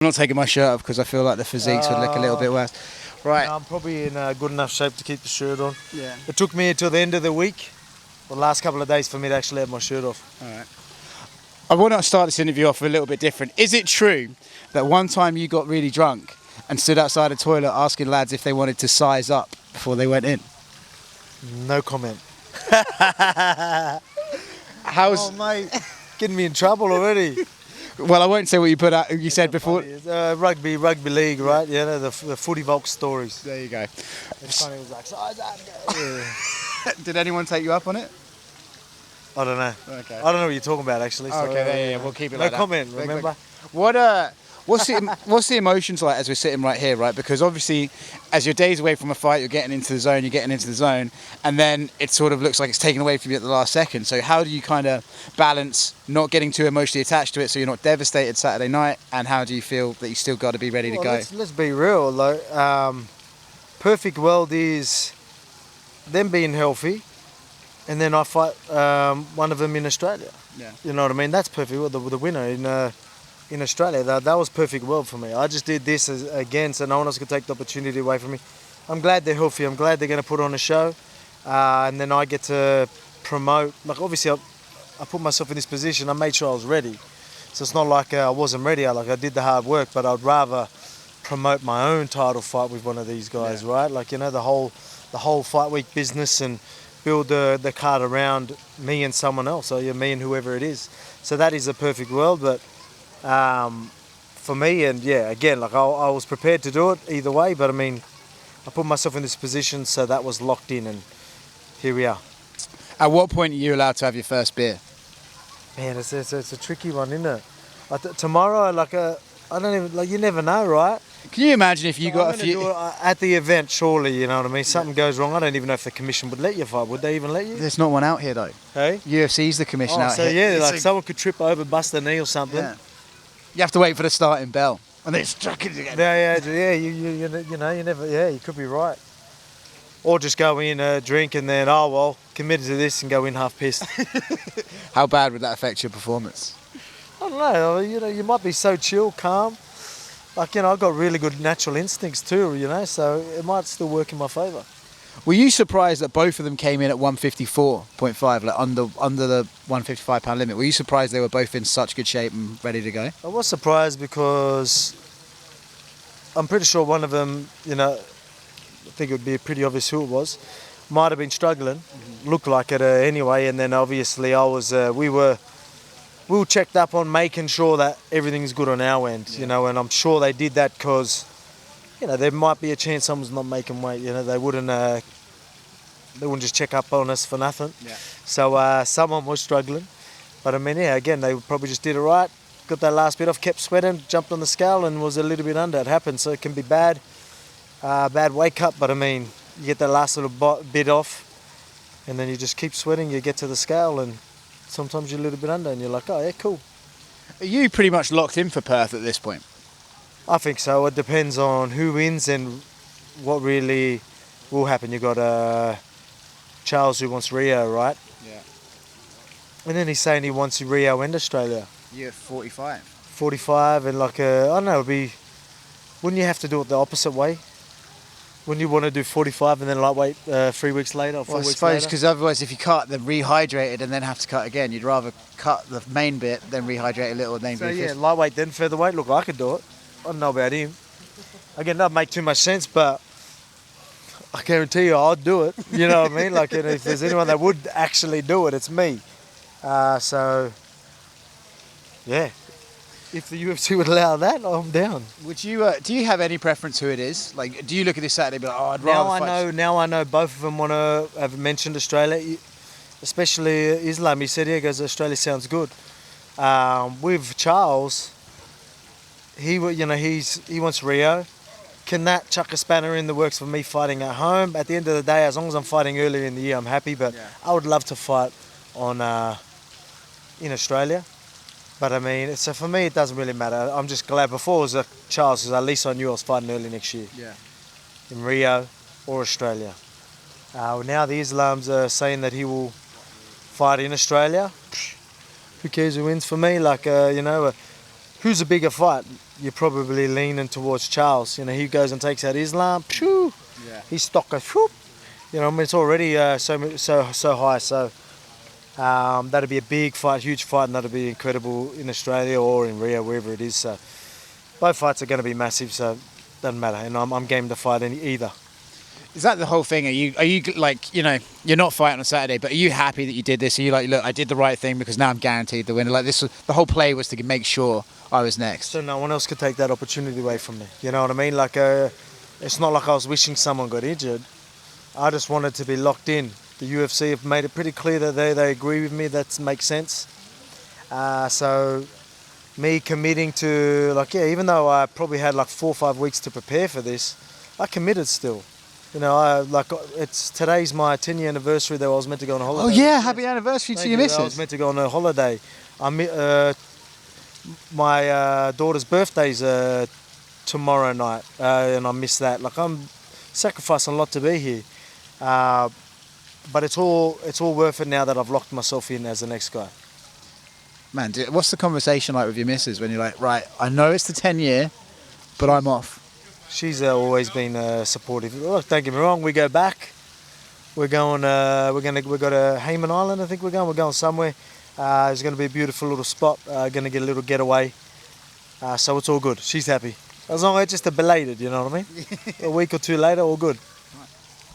I'm not taking my shirt off because I feel like the physiques would look a little bit worse. Right. No, I'm probably in good enough shape to keep the shirt on. Yeah. It took me until the end of the week, the last couple of days, for me to actually have my shirt off. All right. I want to start this interview off a little bit different. Is it true that one time you got really drunk and stood outside a toilet asking lads if they wanted to size up before they went in? No comment. How's... Oh, mate, getting me in trouble already. Well, I won't say what you put out. You said before. Rugby league, right? Yeah, the footy Volk stories. There you go. It's funny. It was like, size up. Yeah. Did anyone take you up on it? I don't know. Okay. I don't know what you're talking about, actually. So, Okay, yeah, we'll keep it like that. No comment, remember? What's the emotions like as we're sitting right here, right? Because obviously, as your days away from a fight, you're getting into the zone, and then it sort of looks like it's taken away from you at the last second. So how do you kind of balance not getting too emotionally attached to it so you're not devastated Saturday night, and how do you feel that you still got to be ready to go? Let's be real, like, perfect world is them being healthy, and then I fight one of them in Australia. Yeah. You know what I mean? That's perfect world, the winner in Australia. That was perfect world for me. I just did this again so no one else could take the opportunity away from me. I'm glad they're healthy. I'm glad they're going to put on a show, and then I get to promote. Like, obviously I put myself in this position. I made sure I was ready, so it's not like I wasn't ready. I did the hard work, but I'd rather promote my own title fight with one of these guys, yeah. right? Like, you know, the whole fight week business, and build the card around me and someone else, or me and whoever it is. So that is a perfect world, but for me, and yeah, again, like I was prepared to do it either way, but I mean, I put myself in this position, so that was locked in, and here we are. At what point are you allowed to have your first beer? Man, it's a tricky one, isn't it? Tomorrow, I don't even, like, you never know, right? Can you imagine if you got a few... Do it at the event, surely, you know what I mean? Something goes wrong. I don't even know if the commission would let you fight. Would they even let you? There's not one out here, though. Hey? UFC's the commission out so here. yeah, like someone could trip over, bust a knee or something. Yeah. You have to wait for the starting bell, and then it's struck it again. Yeah. You know, you never. Yeah, you could be right. Or just go in, drink, and then committed to this, and go in half pissed. How bad would that affect your performance? I don't know. You know, you might be so chill, calm. Like, you know, I've got really good natural instincts too. You know, so it might still work in my favour. Were you surprised that both of them came in at 154.5, like under the 155 pound limit? Were you surprised they were both in such good shape and ready to go? I was surprised because I'm pretty sure one of them, you know, I think it would be pretty obvious who it was, might have been struggling, looked like it anyway, and then obviously I was, we were checked up on making sure that everything's good on our end, you know, and I'm sure they did that because, you know, there might be a chance someone's not making weight, you know, they wouldn't just check up on us for nothing. Yeah. So someone was struggling, but I mean, yeah, again, they probably just did it right, got that last bit off, kept sweating, jumped on the scale and was a little bit under. It happens, so it can be bad weight cut, but I mean, you get that last little bit off and then you just keep sweating, you get to the scale and sometimes you're a little bit under and you're like, oh yeah, cool. Are you pretty much locked in for Perth at this point? I think so. It depends on who wins and what really will happen. You've got Charles who wants Rio, right? Yeah. And then he's saying he wants Rio and Australia. You're 45. 45 and like, I don't know, wouldn't you have to do it the opposite way? Wouldn't you want to do 45 and then lightweight 3 weeks later or 4 weeks later? I suppose, because otherwise if you cut, then rehydrated and then have to cut again, you'd rather cut the main bit, then rehydrate a little and then So yeah, lightweight then featherweight. Look, I could do it. I don't know about him. Again, that doesn't make too much sense, but I guarantee you I'd do it. You know what I mean? Like, you know, if there's anyone that would actually do it, it's me. So, yeah. If the UFC would allow that, I'm down. Would you? Do you have any preference who it is? Like, do you look at this Saturday and be like, oh, I'd rather Now I know both of them want to have mentioned Australia, especially Islam. He said, yeah, goes, Australia sounds good. With Charles, he wants Rio. Can that chuck a spanner in the works for me fighting at home? At the end of the day, as long as I'm fighting earlier in the year, I'm happy. But yeah. I would love to fight in Australia. But I mean, so for me, it doesn't really matter. I'm just glad. Before it was Charles, because at least I knew I was fighting early next year. Yeah. In Rio or Australia. Now the Islam's saying that he will fight in Australia. Who cares who wins for me? Like, who's a bigger fight? you're probably leaning towards Charles. You know, he goes and takes out Islam. Phew, his stock goes. Whoop. You know, I mean, it's already so high. So that'd be a big fight, huge fight, and that'd be incredible in Australia or in Rio, wherever it is. So both fights are going to be massive. So doesn't matter, and I'm game to fight either. Is that the whole thing? Are you like, you know, you're not fighting on Saturday, but are you happy that you did this? Are you like, look, I did the right thing because now I'm guaranteed the winner? Like this, the whole play was to make sure I was next. So no one else could take that opportunity away from me. You know what I mean? Like, it's not like I was wishing someone got injured. I just wanted to be locked in. The UFC have made it pretty clear that they agree with me. That makes sense. So me committing to, like, yeah, even though I probably had like 4 or 5 weeks to prepare for this, I committed still. You know, today's my 10-year anniversary that I was meant to go on a holiday. Oh yeah, happy anniversary to your missus. I was meant to go on a holiday. My daughter's birthday's tomorrow night, and I missed that. Like, I'm sacrificing a lot to be here, but it's all worth it now that I've locked myself in as the next guy. Man, what's the conversation like with your missus when you're like, right, I know it's the 10-year, but I'm off? She's always been supportive. Look, don't get me wrong. We go back. We're going. We got a Hayman Island. I think we're going somewhere. It's going to be a beautiful little spot. Going to get a little getaway. So it's all good. She's happy. As long as it's just a belated, you know what I mean? A week or two later, all good.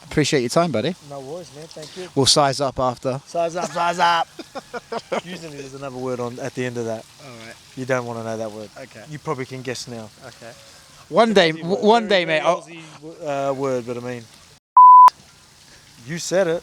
Appreciate your time, buddy. No worries, man. Thank you. We'll size up after. Size up, size up. Usually there's another word at the end of that. All right. You don't want to know that word. Okay. You probably can guess now. Okay. One day, mate. Aussie word, but I mean, you said it.